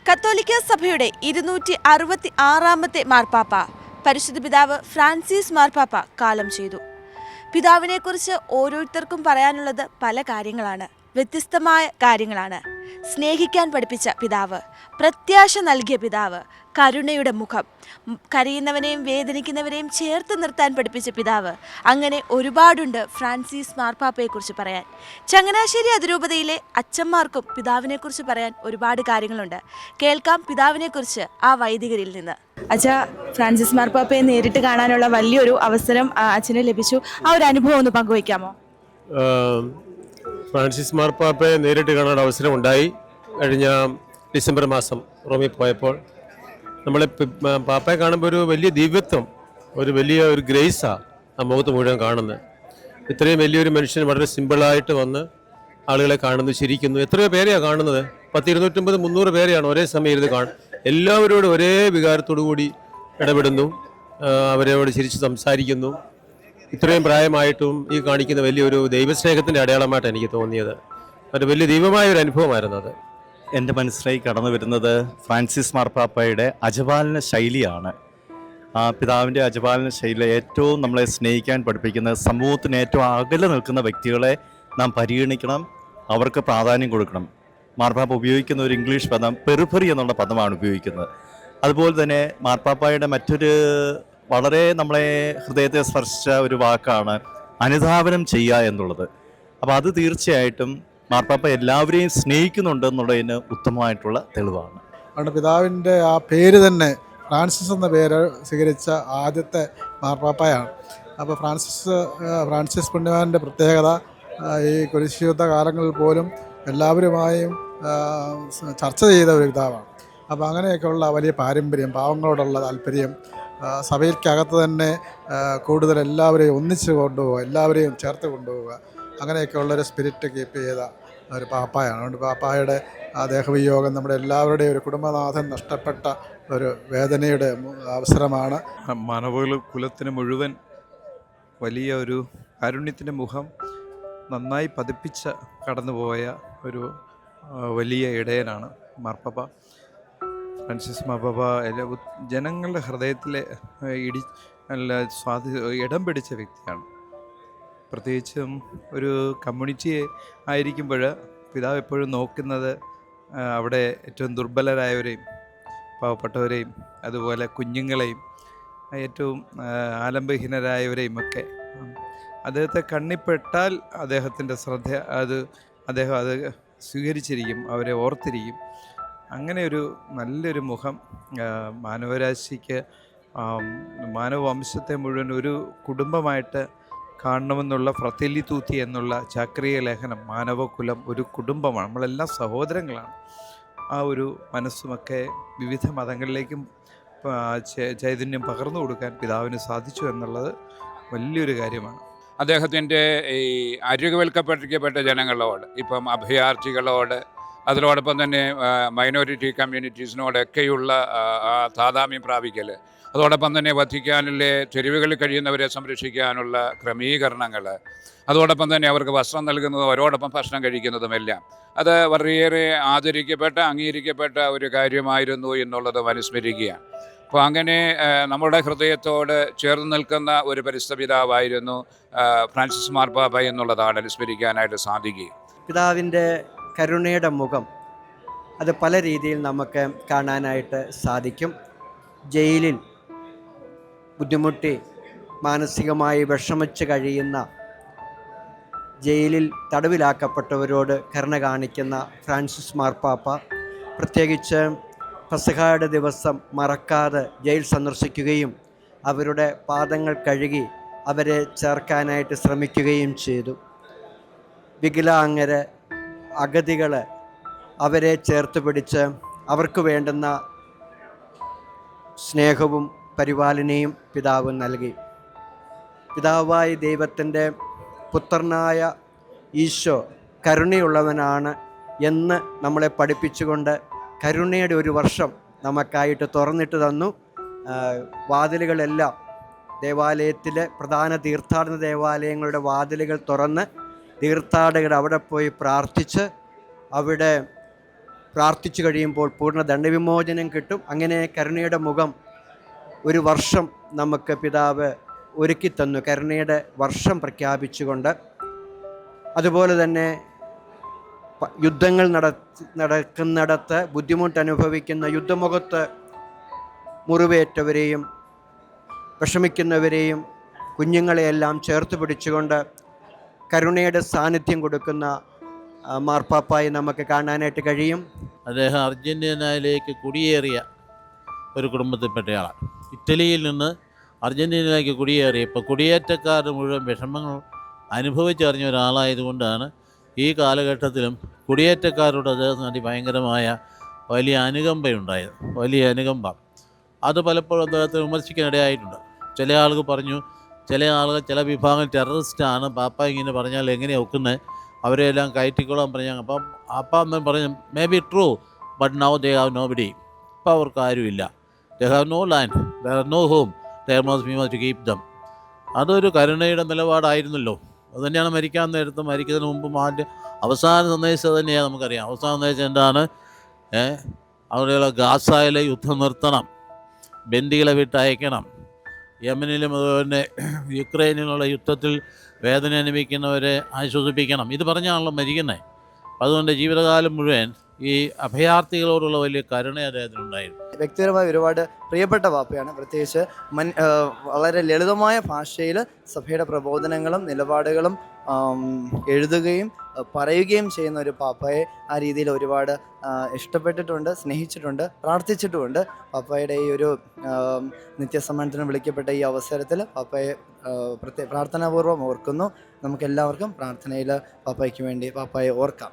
കത്തോലിക്ക സഭയുടെ 266-ാമത്തെ മാർപ്പാപ്പ പരിശുദ്ധ പിതാവ് ഫ്രാൻസിസ് മാർപ്പാപ്പ കാലം ചെയ്തു. പിതാവിനെക്കുറിച്ച് ഓരോരുത്തർക്കും പറയാനുള്ളത് പല കാര്യങ്ങളാണ്, വ്യത്യസ്തമായ കാര്യങ്ങളാണ്. സ്നേഹിക്കാൻ പഠിപ്പിച്ച പിതാവ്, പ്രത്യാശ നൽകിയ പിതാവ്, കരുണയുടെ മുഖം, കരയുന്നവനെയും വേദനിക്കുന്നവരെയും ചേർത്ത് നിർത്താൻ പഠിപ്പിച്ച പിതാവ്. അങ്ങനെ ഒരുപാടുണ്ട് ഫ്രാൻസിസ് മാർപ്പാപ്പയെക്കുറിച്ച് പറയാൻ. ചങ്ങനാശ്ശേരി അതിരൂപതയിലെ അച്ഛന്മാർക്കും പിതാവിനെക്കുറിച്ച് പറയാൻ ഒരുപാട് കാര്യങ്ങളുണ്ട്. കേൾക്കാം പിതാവിനെക്കുറിച്ച് ആ വൈദികരിൽ നിന്ന്. അച്ഛാ, ഫ്രാൻസിസ് മാർപ്പാപ്പയെ നേരിട്ട് കാണാനുള്ള വലിയൊരു അവസരം അച്ഛന് ലഭിച്ചു. ആ ഒരു അനുഭവം ഒന്ന് പങ്കുവയ്ക്കാമോ? ഫ്രാൻസിസ് മാർപ്പാപ്പയെ നേരിട്ട് കാണാൻ അവസരം ഉണ്ടായി. കഴിഞ്ഞ ഡിസംബർ മാസം റോമിൽ പോയപ്പോൾ നമ്മൾ പാപ്പയെ കാണുമ്പോൾ ഒരു വലിയ ദിവ്യത്വം, ഒരു ഗ്രേസാണ് ആ മുഖത്ത് മുഴുവൻ കാണുന്നത്. ഇത്രയും വലിയൊരു മനുഷ്യൻ വളരെ സിമ്പിളായിട്ട് വന്ന് ആളുകളെ കാണുന്നു, ചിരിക്കുന്നു. എത്രയോ പേരെയാണ് കാണുന്നത്? 250-300 പേരെയാണ് ഒരേ സമയം ഇരുന്ന് എല്ലാവരോടും ഒരേ വികാരത്തോടു കൂടി ഇടപെടുന്നു, അവരോട് ചിരിച്ച് സംസാരിക്കുന്നു. ഇത്രയും പ്രായമായിട്ടും ഈ കാണിക്കുന്ന വലിയൊരു ദൈവസ്നേഹത്തിൻ്റെ അടയാളമായിട്ട് എനിക്ക് തോന്നിയത്. അത് വലിയ ദൈവമായ ഒരു അനുഭവമായിരുന്നു. അത് എൻ്റെ മനസ്സിലേക്ക് കടന്നു വരുന്നത് ഫ്രാൻസിസ് മാർപ്പാപ്പയുടെ അജപാലന ശൈലിയാണ്. ആ പിതാവിൻ്റെ അജപാലന ശൈലി ഏറ്റവും നമ്മളെ സ്നേഹിക്കാൻ പഠിപ്പിക്കുന്നത് സമൂഹത്തിന് ഏറ്റവും അകലെ നിൽക്കുന്ന വ്യക്തികളെ നാം പരിഗണിക്കണം, അവർക്ക് പ്രാധാന്യം കൊടുക്കണം. മാർപ്പാപ്പ ഉപയോഗിക്കുന്ന ഒരു ഇംഗ്ലീഷ് പദം പെറിഫറി എന്നുള്ള പദമാണ് ഉപയോഗിക്കുന്നത്. അതുപോലെ തന്നെ മാർപ്പാപ്പയുടെ മറ്റൊരു വളരെ നമ്മളെ ഹൃദയത്തെ സ്പർശിച്ച ഒരു വാക്കാണ് അനുധാവനം ചെയ്യുക എന്നുള്ളത്. അപ്പോൾ അത് തീർച്ചയായിട്ടും മാർപ്പാപ്പ എല്ലാവരെയും സ്നേഹിക്കുന്നുണ്ടെന്നുള്ളതിന് ഉത്തമമായിട്ടുള്ള തെളിവാണ്. അതുകൊണ്ട് പിതാവിൻ്റെ ആ പേര് തന്നെ ഫ്രാൻസിസ് എന്ന പേര് സ്വീകരിച്ച ആദ്യത്തെ മാർപ്പാപ്പയാണ്. അപ്പോൾ ഫ്രാൻസിസ് പുണ്യവാൻ്റെ പ്രത്യേകത ഈ കുരിശുയുദ്ധ കാലങ്ങളിൽ പോലും എല്ലാവരുമായും ചർച്ച ചെയ്ത ഒരു പിതാവാണ്. അപ്പോൾ അങ്ങനെയൊക്കെയുള്ള വലിയ പാരമ്പര്യം, പാവങ്ങളോടുള്ള താല്പര്യം, സഭയ്ക്കകത്ത് തന്നെ കൂടുതൽ എല്ലാവരെയും ഒന്നിച്ച് കൊണ്ടുപോവുക, എല്ലാവരെയും ചേർത്ത് കൊണ്ടുപോവുക, അങ്ങനെയൊക്കെയുള്ളൊരു സ്പിരിറ്റ് കീപ്പ് ചെയ്ത ഒരു പാപ്പായാണ്. അതുകൊണ്ട് പാപ്പായുടെ ദേഹവിയോഗം നമ്മുടെ എല്ലാവരുടെയും ഒരു കുടുംബനാഥൻ നഷ്ടപ്പെട്ട ഒരു വേദനയുടെ അവസരമാണ്. മാനവകുലത്തിന് മുഴുവൻ വലിയ ഒരു കാരുണ്യത്തിൻ്റെ മുഖം നന്നായി പതിപ്പിച്ച കടന്നുപോയ ഒരു വലിയ ഇടയനാണ് മാർപ്പാപ്പ. ഫ്രാൻസിസ് മാർപ്പാപ്പ ജനങ്ങളുടെ ഹൃദയത്തിലെ ഇടം പിടിച്ച വ്യക്തിയാണ്. പ്രത്യേകിച്ചും ഒരു കമ്മ്യൂണിറ്റിയെ ആയിരിക്കുമ്പോൾ പിതാവ് എപ്പോഴും നോക്കുന്നത് അവിടെ ഏറ്റവും ദുർബലരായവരെയും പാവപ്പെട്ടവരെയും അതുപോലെ കുഞ്ഞുങ്ങളെയും ഏറ്റവും ആലംബഹീനരായവരെയും ഒക്കെ അദ്ദേഹത്തെ കണ്ണിപ്പെട്ടാൽ അദ്ദേഹത്തിൻ്റെ ശ്രദ്ധ അദ്ദേഹം അത് സ്വീകരിച്ചിരിക്കും, അവരെ ഓർത്തിരിക്കും. അങ്ങനെ ഒരു നല്ലൊരു മുഖം മാനവരാശിക്ക്, മാനവവംശത്തെ മുഴുവൻ ഒരു കുടുംബമായിട്ട് കാണണമെന്നുള്ള ഫ്രത്തേലി തൂത്തി എന്നുള്ള ചാക്രിക ലേഖനം, മാനവകുലം ഒരു കുടുംബമാണ്, നമ്മളെല്ലാം സഹോദരങ്ങളാണ്. ആ ഒരു മനസ്സുമൊക്കെ വിവിധ മതങ്ങളിലേക്കും ചൈതന്യം പകർന്നു കൊടുക്കാൻ പിതാവിന് സാധിച്ചു എന്നുള്ളത് വലിയൊരു കാര്യമാണ്. അദ്ദേഹത്തിൻ്റെ ഈ ആരോഗ്യവൽക്കപ്പെട്ടിരിക്കപ്പെട്ട ജനങ്ങളോട്, ഇപ്പം അഭയാർത്ഥികളോട്, അതിനോടൊപ്പം തന്നെ മൈനോറിറ്റി കമ്മ്യൂണിറ്റീസിനോടൊക്കെയുള്ള താതാമ്യം പ്രാപിക്കൽ, അതോടൊപ്പം തന്നെ വത്തിക്കാനിലെ തെരുവുകളിൽ കഴിയുന്നവരെ സംരക്ഷിക്കാനുള്ള ക്രമീകരണങ്ങൾ, അതോടൊപ്പം തന്നെ അവർക്ക് വസ്ത്രം നൽകുന്നതും അവരോടൊപ്പം ഭക്ഷണം കഴിക്കുന്നതുമെല്ലാം അത് വളരെയേറെ ആദരിക്കപ്പെട്ട, അംഗീകരിക്കപ്പെട്ട ഒരു കാര്യമായിരുന്നു എന്നുള്ളത് അനുസ്മരിക്കുകയാണ്. അപ്പോൾ അങ്ങനെ നമ്മുടെ ഹൃദയത്തോട് ചേർന്ന് നിൽക്കുന്ന ഒരു പരിശുദ്ധ പിതാവായിരുന്നു ഫ്രാൻസിസ് മാർപ്പാപ്പ എന്നുള്ളതാണ് അനുസ്മരിക്കാനായിട്ട് സാധിക്കുക. പിതാവിൻ്റെ കരുണയുടെ മുഖം അത് പല രീതിയിൽ നമുക്ക് കാണാനായിട്ട് സാധിക്കും. ജയിലിൽ ബുദ്ധിമുട്ടി മാനസികമായി വിഷമിച്ച് കഴിയുന്ന, ജയിലിൽ തടവിലാക്കപ്പെട്ടവരോട് കരുണ കാണിക്കുന്ന ഫ്രാൻസിസ് മാർപ്പാപ്പ പ്രത്യേകിച്ച് പെസഹയുടെ ദിവസം മറക്കാതെ ജയിൽ സന്ദർശിക്കുകയും അവരുടെ പാദങ്ങൾ കഴുകി അവരെ ചേർക്കാനായിട്ട് ശ്രമിക്കുകയും ചെയ്തു. വികലാംഗര്, അഗതികൾ, അവരെ ചേർത്ത് പിടിച്ച് അവർക്ക് വേണ്ടുന്ന സ്നേഹവും പരിപാലനയും പിതാവ് നൽകി. പിതാവായ ദൈവത്തിൻ്റെ പുത്രനായ ഈശോ കരുണയുള്ളവനാണ് എന്ന് നമ്മളെ പഠിപ്പിച്ചുകൊണ്ട് കരുണയുടെ ഒരു വർഷം നമുക്കായിട്ട് തുറന്നിട്ട് തന്നു. വാതിലുകളെല്ലാം, ദേവാലയത്തിലെ പ്രധാന തീർത്ഥാടന ദേവാലയങ്ങളുടെ വാതിലുകൾ തുറന്ന് തീർത്ഥാടകർ അവിടെ പോയി പ്രാർത്ഥിച്ച് അവിടെ പ്രാർത്ഥിച്ചു കഴിയുമ്പോൾ പൂർണ്ണ ദണ്ഡവിമോചനം കിട്ടും. അങ്ങനെ കരുണയുടെ മുഖം ഒരു വർഷം നമുക്ക് പിതാവ് ഒരുക്കി തന്നു, കരുണയുടെ വർഷം പ്രഖ്യാപിച്ചുകൊണ്ട്. അതുപോലെ തന്നെ യുദ്ധങ്ങൾ നടക്കുന്നിടത്ത് ബുദ്ധിമുട്ടനുഭവിക്കുന്ന യുദ്ധമുഖത്ത് മുറിവേറ്റവരെയും വിഷമിക്കുന്നവരെയും കുഞ്ഞുങ്ങളെയെല്ലാം ചേർത്ത് പിടിച്ചുകൊണ്ട് കരുണയുടെ സാന്നിധ്യം കൊടുക്കുന്ന മാർപ്പാപ്പായെ നമുക്ക് കാണാനായിട്ട് കഴിയും. അദ്ദേഹം അർജൻറ്റീനയിലേക്ക് കുടിയേറിയ ഒരു കുടുംബത്തിൽപ്പെട്ടയാളാണ്. ഇറ്റലിയിൽ നിന്ന് അർജൻറ്റീനയിലേക്ക് കുടിയേറി ഇപ്പോൾ കുടിയേറ്റക്കാരുടെ മുഴുവൻ വിഷമങ്ങൾ അനുഭവിച്ചറിഞ്ഞ ഒരാളായതുകൊണ്ടാണ് ഈ കാലഘട്ടത്തിലും കുടിയേറ്റക്കാരോട് അദ്ദേഹത്തിന് അതിഭയങ്കരമായ വലിയ അനുകമ്പയുണ്ടായത്, വലിയ അനുകമ്പ. അത് പലപ്പോഴും അദ്ദേഹത്തെ വിമർശിക്കാനിടയായിട്ടുണ്ട്. ചില ആളുകൾ പറഞ്ഞു, ചില വിഭാഗം ടെററിസ്റ്റാണ്, പാപ്പ ഇങ്ങനെ പറഞ്ഞാൽ എങ്ങനെയാണ് ഒക്കുന്നത്, അവരെല്ലാം കയറ്റിക്കൊള്ളാൻ പറഞ്ഞാൽ. അപ്പം അമ്മ പറഞ്ഞു, may be true, but now they have nobody. ഇപ്പോൾ അവർക്ക് ആരുമില്ല. They have no land, they have no home, they must to keep them. അതൊരു കരുണയുടെ നിലപാടായിരുന്നല്ലോ. അതുതന്നെയാണ് മരിക്കാൻ നേരത്ത്, മരിക്കുന്നതിന് മുമ്പ് അവസാന സന്ദേശം തന്നെയാണ് നമുക്കറിയാം. അവസാന സന്ദേശം എന്താണ്? അവിടെയുള്ള ഗാസയിലെ യുദ്ധം നിർത്തണം, ബന്ദികളെ വിട്ടയക്കണം, യമനിലും അതുപോലെ യുക്രൈനിലുള്ള യുദ്ധത്തിൽ വേദന അനുഭവിക്കുന്നവരെ ആശ്വസിപ്പിക്കണം. ഇത് പറഞ്ഞാണല്ലോ മരിക്കുന്നത്. അതുകൊണ്ട് ജീവിതകാലം മുഴുവൻ ഈ അഭയാർത്ഥികളോടുള്ള വലിയ കരുണ അദ്ദേഹത്തിനുണ്ടായിരുന്നു. വ്യക്തിപരമായി ഒരുപാട് പ്രിയപ്പെട്ട പാപ്പയാണ്. പ്രത്യേകിച്ച് വളരെ ലളിതമായ ഭാഷയിൽ സഭയുടെ പ്രബോധനങ്ങളും നിലപാടുകളും എഴുതുകയും പറയുകയും ചെയ്യുന്ന ഒരു പാപ്പയെ ആ രീതിയിൽ ഒരുപാട് ഇഷ്ടപ്പെട്ടിട്ടുണ്ട്, സ്നേഹിച്ചിട്ടുണ്ട്, പ്രാർത്ഥിച്ചിട്ടുമുണ്ട്. പാപ്പയുടെ ഈ ഒരു നിത്യസമ്മാനത്തിന് വിളിക്കപ്പെട്ട ഈ അവസരത്തിൽ പാപ്പയെ പ്രാർത്ഥനാപൂർവ്വം ഓർക്കുന്നു. നമുക്കെല്ലാവർക്കും പ്രാർത്ഥനയിൽ പാപ്പയ്ക്ക് വേണ്ടി പാപ്പയെ ഓർക്കാം.